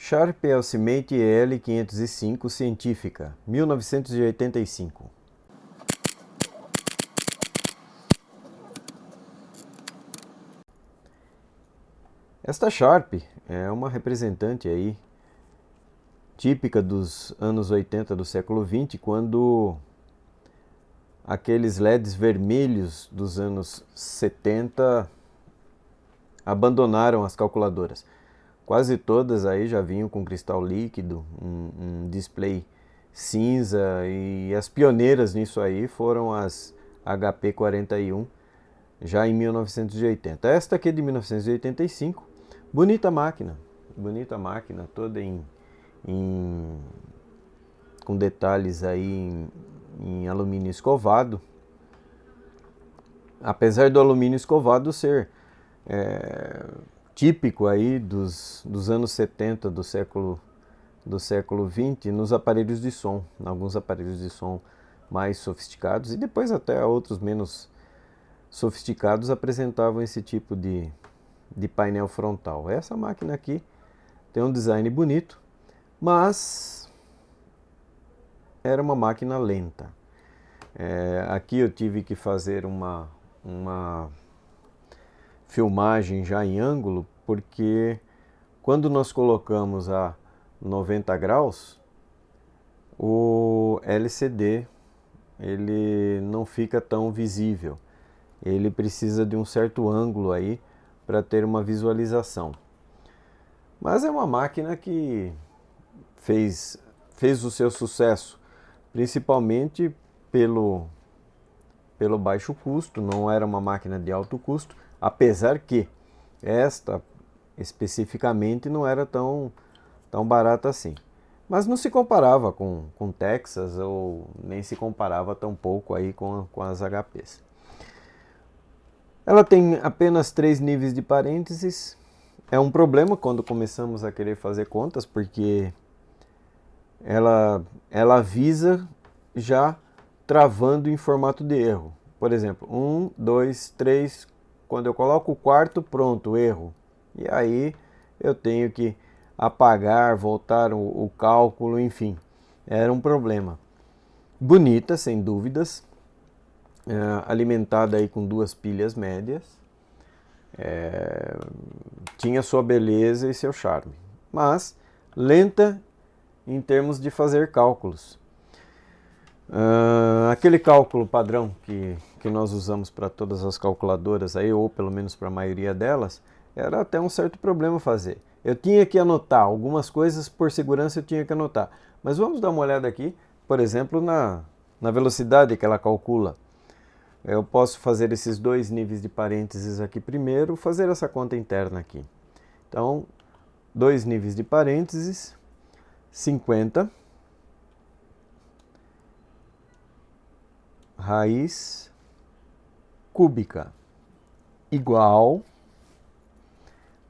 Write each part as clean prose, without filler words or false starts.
Sharp Ultimate EL505 Científica, 1985. Esta Sharp é uma representante aí típica dos anos 80 do século 20, quando aqueles LEDs vermelhos dos anos 70 abandonaram as calculadoras. Quase todas aí já vinham com cristal líquido, um display cinza, e as pioneiras nisso aí foram as HP 41, já em 1980. Esta aqui é de 1985, bonita máquina, toda com detalhes aí em alumínio escovado. Apesar do alumínio escovado ser típico aí dos anos 70 do século 20 nos aparelhos de som, alguns aparelhos de som mais sofisticados, e depois até outros menos sofisticados apresentavam esse tipo de painel frontal. Essa máquina aqui tem um design bonito, mas era uma máquina lenta. Aqui eu tive que fazer uma filmagem já em ângulo, porque quando nós colocamos a 90 graus, o LCD ele não fica tão visível. Ele precisa de um certo ângulo aí para ter uma visualização. Mas é uma máquina que fez o seu sucesso, principalmente pelo baixo custo. Não era uma máquina de alto custo, apesar que esta especificamente não era tão barata assim. Mas não se comparava com Texas, ou nem se comparava tão pouco aí com as HPs. Ela tem apenas 3 níveis de parênteses. É um problema quando começamos a querer fazer contas, porque ela avisa já travando em formato de erro. Por exemplo, 1, 2, 3, quando eu coloco o quarto, pronto, erro. E aí eu tenho que apagar, voltar o cálculo, enfim. Era um problema. Bonita, sem dúvidas. Alimentada aí com 2 pilhas médias. Tinha sua beleza e seu charme. Mas lenta em termos de fazer cálculos. Aquele cálculo padrão que nós usamos para todas as calculadoras aí, ou pelo menos para a maioria delas, era até um certo problema fazer. Eu tinha que anotar algumas coisas, por segurança eu tinha que anotar. Mas vamos dar uma olhada aqui, por exemplo, na velocidade que ela calcula. Eu posso fazer esses 2 níveis de parênteses aqui primeiro, fazer essa conta interna aqui. Então, 2 níveis de parênteses, 50 raiz cúbica igual,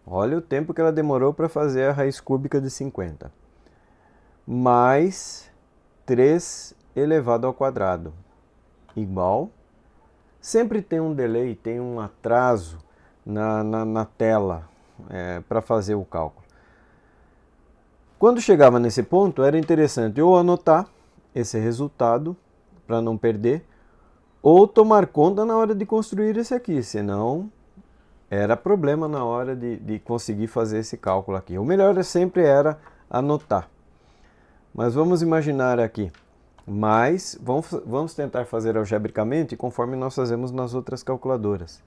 olha o tempo que ela demorou para fazer a raiz cúbica de 50, mais 3 elevado ao quadrado, igual, sempre tem um delay, tem um atraso na tela para fazer o cálculo. Quando chegava nesse ponto, era interessante ou anotar esse resultado para não perder, ou tomar conta na hora de construir esse aqui, senão era problema na hora de conseguir fazer esse cálculo aqui. O melhor sempre era anotar. Mas vamos imaginar aqui, mas vamos tentar fazer algebricamente conforme nós fazemos nas outras calculadoras.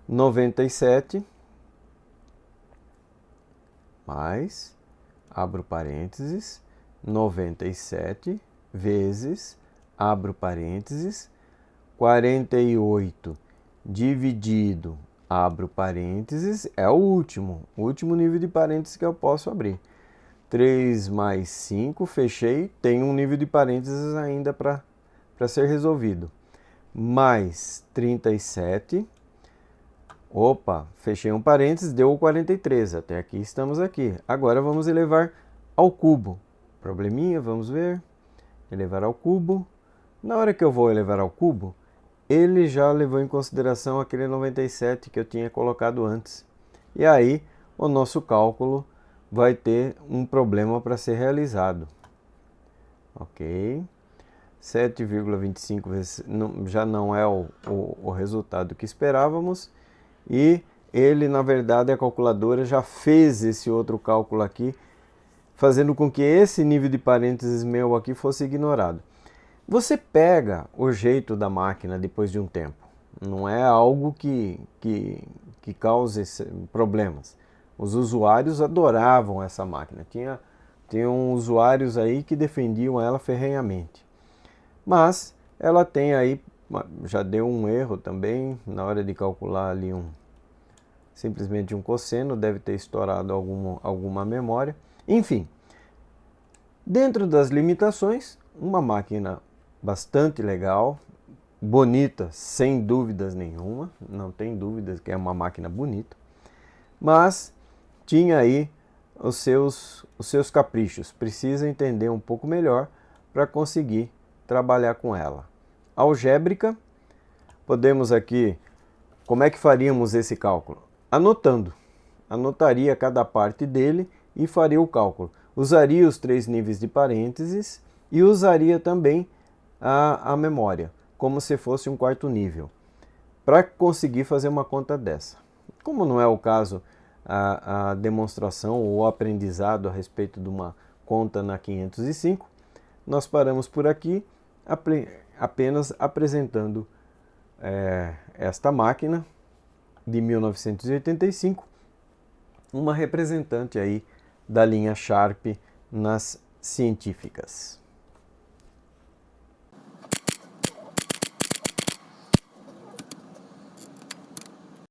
97 mais, abro parênteses, 97 vezes, abro parênteses, 48 dividido, abro parênteses, é o último nível de parênteses que eu posso abrir. 3 mais 5, fechei, tem um nível de parênteses ainda para ser resolvido. Mais 37, opa, fechei um parênteses, deu 43, até aqui estamos aqui. Agora vamos elevar ao cubo. Probleminha, vamos ver. Elevar ao cubo. Na hora que eu vou elevar ao cubo, ele já levou em consideração aquele 97 que eu tinha colocado antes. E aí o nosso cálculo vai ter um problema para ser realizado. Ok? 7,25 já não é o resultado que esperávamos. E ele, na verdade, a calculadora já fez esse outro cálculo aqui, fazendo com que esse nível de parênteses meu aqui fosse ignorado. Você pega o jeito da máquina depois de um tempo. Não é algo que cause problemas. Os usuários adoravam essa máquina. Tinham usuários aí que defendiam ela ferrenhamente. Mas ela tem aí, já deu um erro também na hora de calcular ali simplesmente um cosseno, deve ter estourado alguma memória. Enfim, dentro das limitações, uma máquina bastante legal, bonita, sem dúvidas nenhuma, não tem dúvidas que é uma máquina bonita, mas tinha aí os seus caprichos, precisa entender um pouco melhor para conseguir trabalhar com ela. Algébrica, podemos aqui, como é que faríamos esse cálculo? Anotando, anotaria cada parte dele e faria o cálculo. Usaria os 3 níveis de parênteses e usaria também a memória, como se fosse um quarto nível, para conseguir fazer uma conta dessa. Como não é o caso a demonstração ou o aprendizado a respeito de uma conta na 505, nós paramos por aqui, apenas apresentando esta máquina de 1985, uma representante aí da linha Sharp nas científicas.